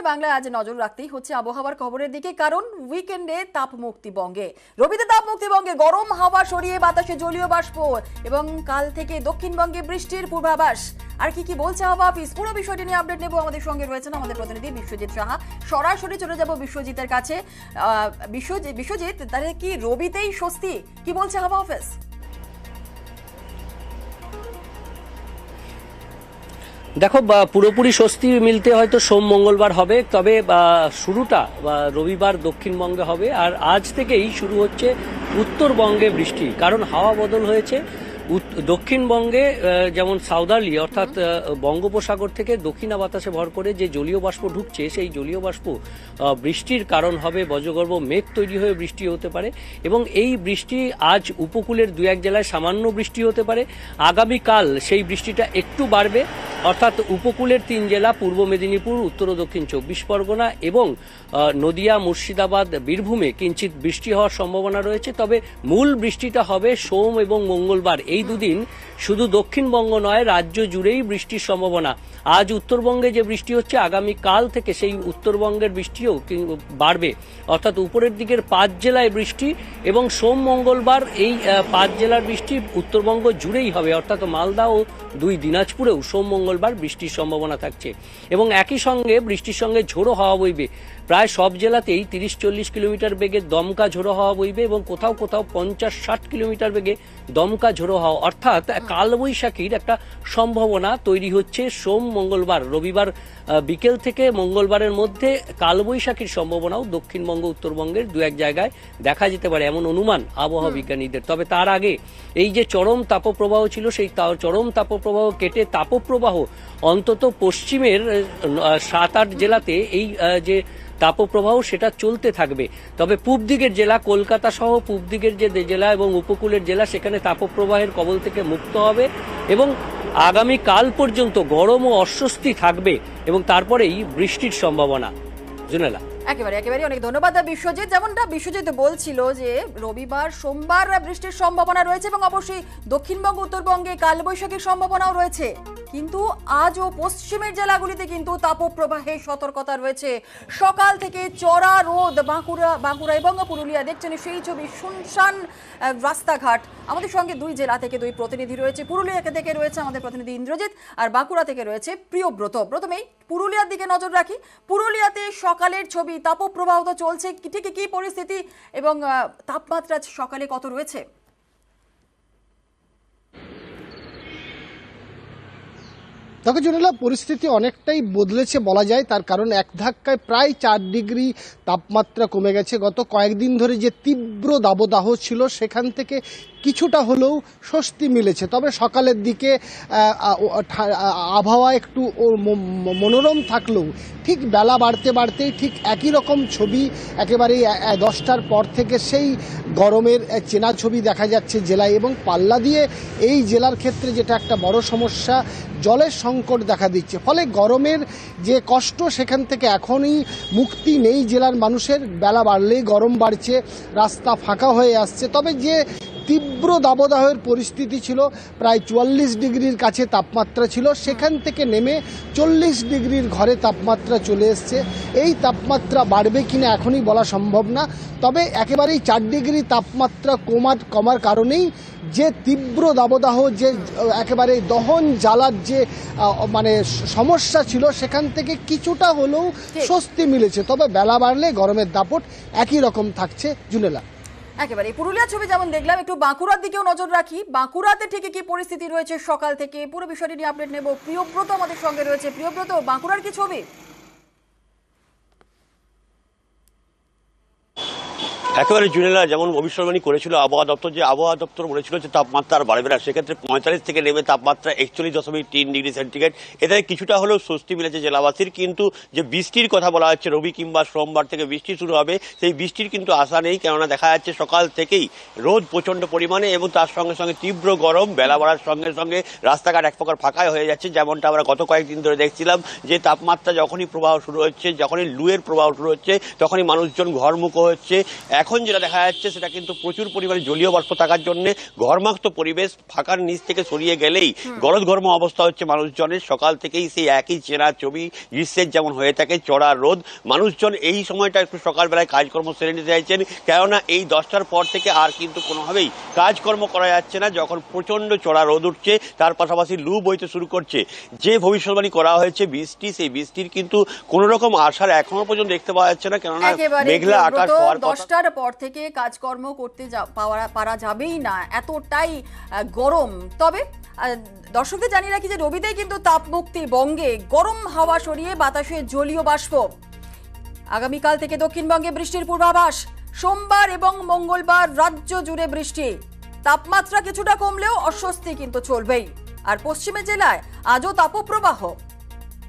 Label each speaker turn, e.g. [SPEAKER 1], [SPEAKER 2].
[SPEAKER 1] বাংলায় আজ নজর রাখতেই হচ্ছে আবহাওয়ার খবরের দিকে, কারণ উইকেন্ডে তাপমুক্তি বঙ্গে, রবিতে তাপমুক্তি বঙ্গে, গরম হাওয়া সরিয়ে বাতাসে জলীয় বাষ্প এবং কাল থেকে দক্ষিণবঙ্গে বৃষ্টির পূর্বাভাস। আর কি বলছে হাওয়া অফিস, পুরো বিষয়টি নিয়ে আপডেট নেব। আমাদের সঙ্গে রয়েছেন আমাদের প্রতিনিধি বিশ্বজিৎ সাহা। সরাসরি চলে যাব বিশ্বজিতের কাছে। বিশ্বজিৎ, তাহলে কি রবিতেই স্বস্তি? কি বলছে হাওয়া অফিস?
[SPEAKER 2] দেখো, পুরোপুরি স্বস্তি মিলতে হয়তো সোম মঙ্গলবার হবে, তবে শুরুটা রবিবার দক্ষিণবঙ্গে হবে। আর আজ থেকেই শুরু হচ্ছে উত্তরবঙ্গে বৃষ্টি, কারণ হাওয়া বদল হয়েছে। দক্ষিণবঙ্গে যেমন সাউদার্লি অর্থাৎ বঙ্গোপসাগর থেকে দক্ষিণা বাতাসে ভর করে যে জলীয় বাষ্প ঢুকছে, সেই জলীয় বাষ্প বৃষ্টির কারণ হবে। বজ্রগর্ভ মেঘ তৈরি হয়ে বৃষ্টি হতে পারে এবং এই বৃষ্টি আজ উপকূলের দু এক জেলায় সামান্য বৃষ্টি হতে পারে। আগামীকাল সেই বৃষ্টিটা একটু বাড়বে, অর্থাৎ উপকূলের 3 জেলা পূর্ব মেদিনীপুর, উত্তর ও দক্ষিণ 24 পরগনা এবং নদিয়া, মুর্শিদাবাদ, বীরভূমে কিঞ্চিত বৃষ্টি হওয়ার সম্ভাবনা রয়েছে। তবে মূল বৃষ্টিটা হবে সোম এবং মঙ্গলবার। এই দুদিন শুধু দক্ষিণবঙ্গ নয়, রাজ্য জুড়েই বৃষ্টির সম্ভাবনা। আজ উত্তরবঙ্গে যে বৃষ্টি হচ্ছে, আগামীকাল থেকে সেই উত্তরবঙ্গের বৃষ্টিও বাড়বে, অর্থাৎ উপরের দিকের 5 জেলায় বৃষ্টি এবং সোম মঙ্গলবার এই 5 জেলার বৃষ্টি উত্তরবঙ্গ জুড়েই হবে, অর্থাৎ মালদা ও 2 দিনাজপুরেও সোম মঙ্গলবার বৃষ্টির সম্ভাবনা থাকছে। এবং একই সঙ্গে বৃষ্টির সঙ্গে ঝোড়ো হাওয়া বইবে। প্রায় সব জেলাতেই 30-40 কিলোমিটার বেগে দমকা ঝোড়ো হাওয়া বইবে এবং কোথাও কোথাও 50-60 কিলোমিটার বেগে দমকা ঝোড়ো হাওয়া, অর্থাৎ কালবৈশাখীর একটা সম্ভাবনা তৈরি হচ্ছে সোম মঙ্গলবার। রবিবার বিকেল থেকে মঙ্গলবারের মধ্যে কালবৈশাখীর সম্ভাবনাও দক্ষিণবঙ্গ, উত্তরবঙ্গের 2-1 জায়গায় দেখা যেতে পারে, এমন অনুমান আবহাওয়া বিজ্ঞানীদের। তবে তার আগে এই যে চরম তাপপ্রবাহ ছিল, সেই চরম তাপপ্রবাহ কেটে তাপপ্রবাহ অন্তত পশ্চিমের 7-8 জেলাতে এই যে তাপপ্রবাহ সেটা চলতে থাকবে। তবে পূব দিকের জেলা কলকাতা সহ পূব দিকের যে জেলা এবং উপকূলের জেলা, সেখানে তাপপ্রবাহের কবল থেকে মুক্ত হবে এবং আগামী কাল পর্যন্ত গরম ও অস্বস্তি থাকবে এবং তারপরেই বৃষ্টির সম্ভাবনা। জুনেলা,
[SPEAKER 1] একেবারে অনেক ধন্যবাদ বিশ্বজিৎ। যেমনটা বিশ্বজিৎ বলছিল যে রবিবার সোমবার বৃষ্টির সম্ভাবনা রয়েছে এবং অবশ্যই দক্ষিণবঙ্গ, উত্তরবঙ্গে কালবৈশাখীর সম্ভাবনাও রয়েছে, কিন্তু আজও পশ্চিমের জেলাগুলিতে কিন্তু তাপপ্রবাহের সতর্কতা রয়েছে। সকাল থেকে চড়া রোদ, বাঁকুড়া এবং পুরুলিয়া, দেখছেন সেই ছবি, শুনশান রাস্তাঘাট। আমাদের সঙ্গে 2 জেলা থেকে 2 প্রতিনিধি রয়েছে। পুরুলিয়া থেকে রয়েছে আমাদের প্রতিনিধি ইন্দ্রজিৎ, আর বাঁকুড়া থেকে রয়েছে প্রিয়ব্রত। প্রথমেই পুরুলিয়ার দিকে নজর রাখি। পুরুলিয়াতে সকালের ছবি, তাপপ্রবাহ তো চলছে, ঠিক কি পরিস্থিতি এবং তাপমাত্রা সকালে কত রয়েছে?
[SPEAKER 3] দেখো জুনেলা, পরিস্থিতি অনেকটাই বদলেছে বলা যায়। তার কারণ এক ধাক্কায় প্রায় 4 ডিগ্রি তাপমাত্রা কমে গেছে। গত কয়েকদিন ধরে যে তীব্র দাবদাহ ছিল, সেখান থেকে কিছুটা হলেও স্বস্তি মিলেছে। তবে সকালের দিকে আবহাওয়া একটু মনোরম থাকলেও ঠিক বেলা বাড়তে বাড়তেই ঠিক একই রকম ছবি একেবারেই 10টার পর থেকে সেই গরমের চেনা ছবি দেখা যাচ্ছে জেলায়। এবং পাল্লা দিয়ে এই জেলার ক্ষেত্রে যেটা একটা বড় সমস্যা, জলের সংকট দেখা দিচ্ছে। ফলে গরমের যে কষ্ট, সেখান থেকে এখনই মুক্তি নেই জেলার মানুষের। বেলা বাড়লেই গরম বাড়ছে, রাস্তা ফাঁকা হয়ে আসছে। তবে যে তীব্র দাবদাহের পরিস্থিতি ছিল, প্রায় 44 ডিগ্রির কাছে তাপমাত্রা ছিল, সেখান থেকে নেমে 40 ডিগ্রির ঘরে তাপমাত্রা চলে এসছে। এই তাপমাত্রা বাড়বে কিনা এখনই বলা সম্ভব না। তবে একেবারেই 4 ডিগ্রি তাপমাত্রা কমার কারণেই যে তীব্র দাবদাহ, যে একেবারে দহন জ্বালার যে মানে সমস্যা ছিল, সেখান থেকে কিছুটা হলেও স্বস্তি মিলেছে। তবে বেলা বাড়লে গরমের দাপট একই রকম থাকছে। জুনেলা,
[SPEAKER 1] একেবারে পুরুলিয়া ছবি যেমন দেখলাম, একটু বাঁকুড়ার দিকেও নজর রাখি। বাঁকুড়াতে ঠিক কি পরিস্থিতি রয়েছে সকাল থেকে, পুরো বিষয়টি নিয়ে আপডেট নেব। প্রিয়ব্রত আমাদের সঙ্গে রয়েছে। প্রিয়ব্রত, বাঁকুড়ার কি ছবি?
[SPEAKER 4] একেবারে জুনেলা, যেমন ভবিষ্যৎবাণী করেছিল আবহাওয়া দপ্তর, যে আবহাওয়া দপ্তর বলেছিল যে তাপমাত্রা আর বাড়বে না, সেক্ষেত্রে 45 থেকে নেমে তাপমাত্রা 41.3 ডিগ্রি সেন্টিগ্রেড। এতে কিছুটা হলেও স্বস্তি মিলেছে জেলাবাসীর। কিন্তু যে বৃষ্টির কথা বলা হচ্ছে, রবি কিংবা সোমবার থেকে বৃষ্টি শুরু হবে, সেই বৃষ্টির কিন্তু আশা নেই। কেননা দেখা যাচ্ছে সকাল থেকেই রোদ প্রচণ্ড পরিমাণে এবং তার সঙ্গে সঙ্গে তীব্র গরম। বেলা বাড়ার সঙ্গে সঙ্গে রাস্তাঘাট এক প্রকার ফাঁকাই হয়ে যাচ্ছে, যেমনটা আমরা গত কয়েকদিন ধরে দেখছিলাম যে তাপমাত্রা যখনই প্রবাহ শুরু হচ্ছে, যখনই লুয়ের প্রবাহ শুরু হচ্ছে, তখনই মানুষজন ঘরমুখো হচ্ছে। এক এখন যেটা দেখা যাচ্ছে সেটা কিন্তু প্রচুর পরিমাণে জলীয় বাষ্প থাকার জন্য ঘর্মাক্ত পরিবেশ, ফাঁকার নিচ থেকে সরিয়ে গেলেই গলদঘর্ম অবস্থা হচ্ছে মানুষজনের। সকাল থেকেই সেই একই চেনা ছবি, গ্রীষ্মের যেমন হয়ে থাকে চড়া রোদ। মানুষজন এই সময়টা একটু সকালবেলায় কাজকর্ম সেরে নিতে চাইছেন, কেননা এই 10টার পর থেকে আর কিন্তু কোনোভাবেই কাজকর্ম করা যাচ্ছে না, যখন প্রচন্ড চড়া রোদ উঠছে, তার পাশাপাশি লু বইতে শুরু করছে। যে ভবিষ্যৎবাণী করা হয়েছে বৃষ্টি, সেই বৃষ্টির কিন্তু কোন রকম আশার এখনো পর্যন্ত দেখতে পাওয়া যাচ্ছে না, কেননা
[SPEAKER 1] একেবারে
[SPEAKER 4] মেঘলা আকাশ হওয়ার কথা।
[SPEAKER 1] 10টার পর থেকে কাজকর্ম করতে পারা যাবেই না, এতটাই গরম। তবে দর্শকদের জানিয়ে রাখি যে রবিতেই কিন্তু তাপমুক্তি, বঙ্গে গরম হাওয়া সরিয়ে বাতাসে জলীয় বাষ্প। আগামীকাল থেকে দক্ষিণবঙ্গে বৃষ্টির পূর্বাভাস। সোমবার এবং মঙ্গলবার রাজ্য জুড়ে বৃষ্টি। তাপমাত্রা কিছুটা কমলেও অস্বস্তি কিন্তু চলবেই। আর পশ্চিমে জেলায় আজও তাপপ্রবাহ।